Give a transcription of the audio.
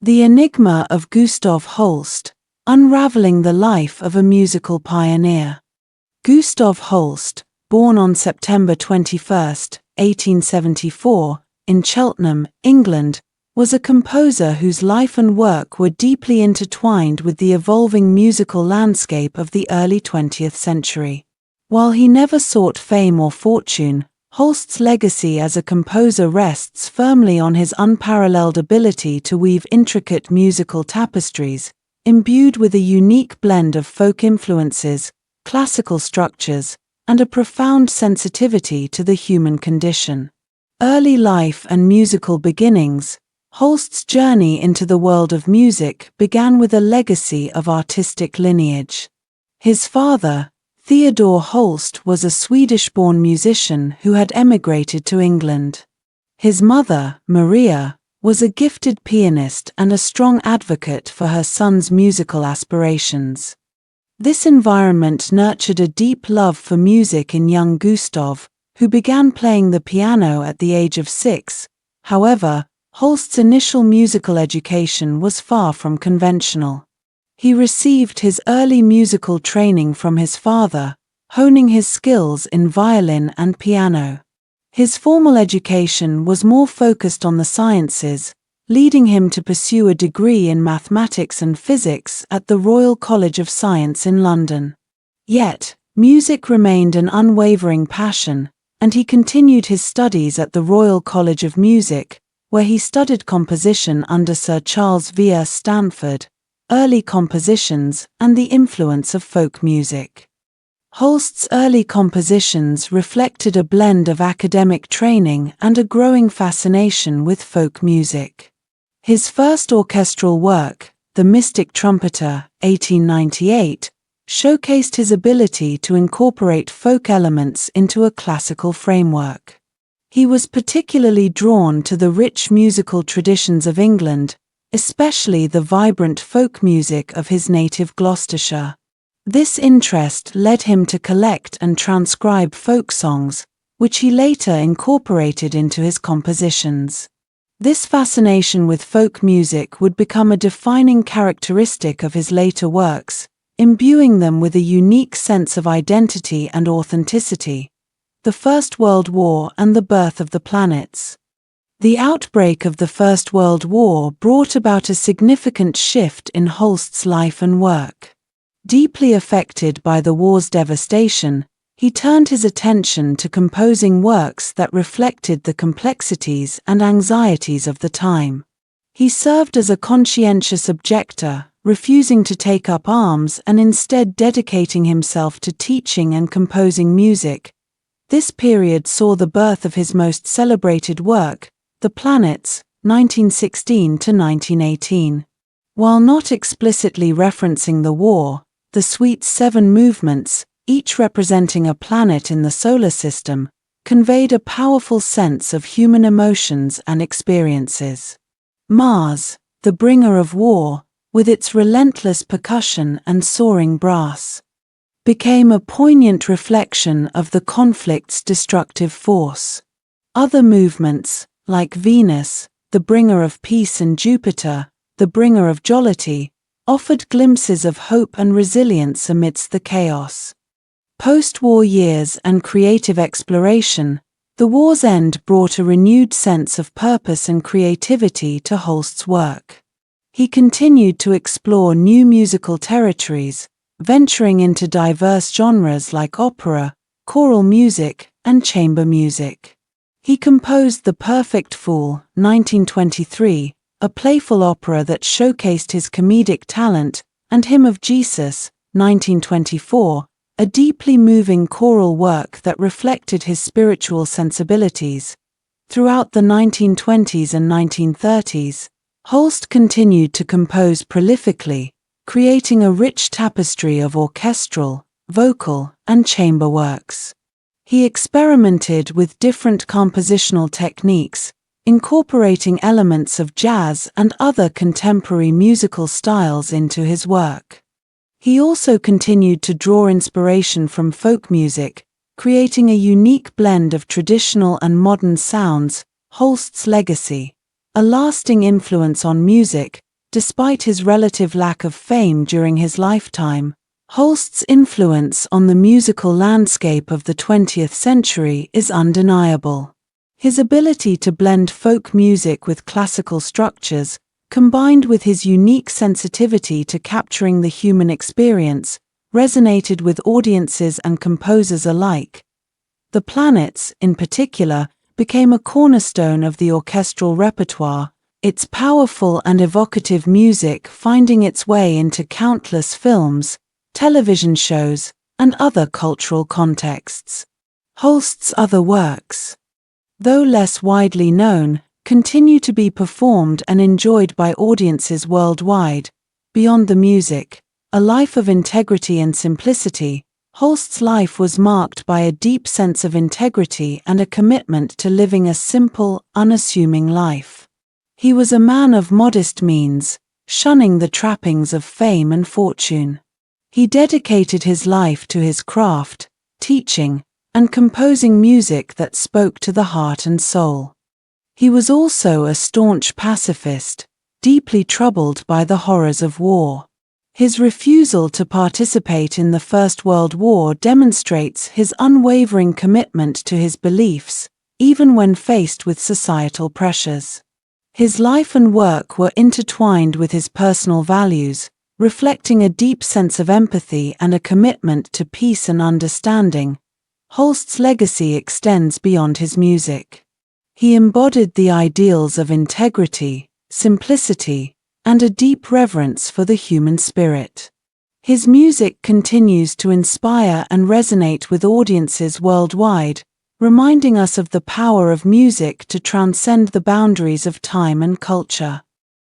The Enigma of Gustav Holst, Unraveling the Life of a Musical Pioneer. Gustav Holst, born on September 21, 1874, in Cheltenham, England, was a composer whose life and work were deeply intertwined with the evolving musical landscape of the early 20th century. While he never sought fame or fortune, Holst's legacy as a composer rests firmly on his unparalleled ability to weave intricate musical tapestries, imbued with a unique blend of folk influences, classical structures, and a profound sensitivity to the human condition. Early life and musical beginnings. Holst's journey into the world of music began with a legacy of artistic lineage. His father, Theodor Holst, was a Swedish-born musician who had emigrated to England. His mother, Maria, was a gifted pianist and a strong advocate for her son's musical aspirations. This environment nurtured a deep love for music in young Gustav, who began playing the piano at the age of 6. However, Holst's initial musical education was far from conventional. He received his early musical training from his father, honing his skills in violin and piano. His formal education was more focused on the sciences, leading him to pursue a degree in mathematics and physics at the Royal College of Science in London. Yet, music remained an unwavering passion, and he continued his studies at the Royal College of Music, where he studied composition under Sir Charles Vere Stamford, early compositions, and the influence of folk music. Holst's early compositions reflected a blend of academic training and a growing fascination with folk music. His first orchestral work, The Mystic Trumpeter, 1898, showcased his ability to incorporate folk elements into a classical framework. He was particularly drawn to the rich musical traditions of England, especially the vibrant folk music of his native Gloucestershire. This interest led him to collect and transcribe folk songs, which he later incorporated into his compositions. This fascination with folk music would become a defining characteristic of his later works, imbuing them with a unique sense of identity and authenticity. The First World War and the Birth of the Planets. The outbreak of the First World War brought about a significant shift in Holst's life and work. Deeply affected by the war's devastation, he turned his attention to composing works that reflected the complexities and anxieties of the time. He served as a conscientious objector, refusing to take up arms and instead dedicating himself to teaching and composing music. This period saw the birth of his most celebrated work, The Planets, 1916 to 1918. While not explicitly referencing the war, the Suite's 7 movements, each representing a planet in the solar system, conveyed a powerful sense of human emotions and experiences. Mars, the bringer of war, with its relentless percussion and soaring brass, became a poignant reflection of the conflict's destructive force. Other movements, like Venus, the bringer of peace, and Jupiter, the bringer of jollity, offered glimpses of hope and resilience amidst the chaos. Post-war years and creative exploration. The war's end brought a renewed sense of purpose and creativity to Holst's work. He continued to explore new musical territories, venturing into diverse genres like opera, choral music, and chamber music. He composed The Perfect Fool, 1923, a playful opera that showcased his comedic talent, and Hymn of Jesus, 1924, a deeply moving choral work that reflected his spiritual sensibilities. Throughout the 1920s and 1930s, Holst continued to compose prolifically, creating a rich tapestry of orchestral, vocal, and chamber works. He experimented with different compositional techniques, incorporating elements of jazz and other contemporary musical styles into his work. He also continued to draw inspiration from folk music, creating a unique blend of traditional and modern sounds. Holst's legacy, a lasting influence on music, Despite his relative lack of fame during his lifetime, Holst's influence on the musical landscape of the 20th century is undeniable. His ability to blend folk music with classical structures, combined with his unique sensitivity to capturing the human experience, resonated with audiences and composers alike. The Planets, in particular, became a cornerstone of the orchestral repertoire, its powerful and evocative music finding its way into countless films, television shows, and other cultural contexts. Holst's other works, though less widely known, continue to be performed and enjoyed by audiences worldwide. Beyond the music, a life of integrity and simplicity, Holst's life was marked by a deep sense of integrity and a commitment to living a simple, unassuming life. He was a man of modest means, shunning the trappings of fame and fortune. He dedicated his life to his craft, teaching, and composing music that spoke to the heart and soul. He was also a staunch pacifist, deeply troubled by the horrors of war. His refusal to participate in the First World War demonstrates his unwavering commitment to his beliefs, even when faced with societal pressures. His life and work were intertwined with his personal values, reflecting a deep sense of empathy and a commitment to peace and understanding. Holst's legacy extends beyond his music. He embodied the ideals of integrity, simplicity, and a deep reverence for the human spirit. His music continues to inspire and resonate with audiences worldwide, reminding us of the power of music to transcend the boundaries of time and culture.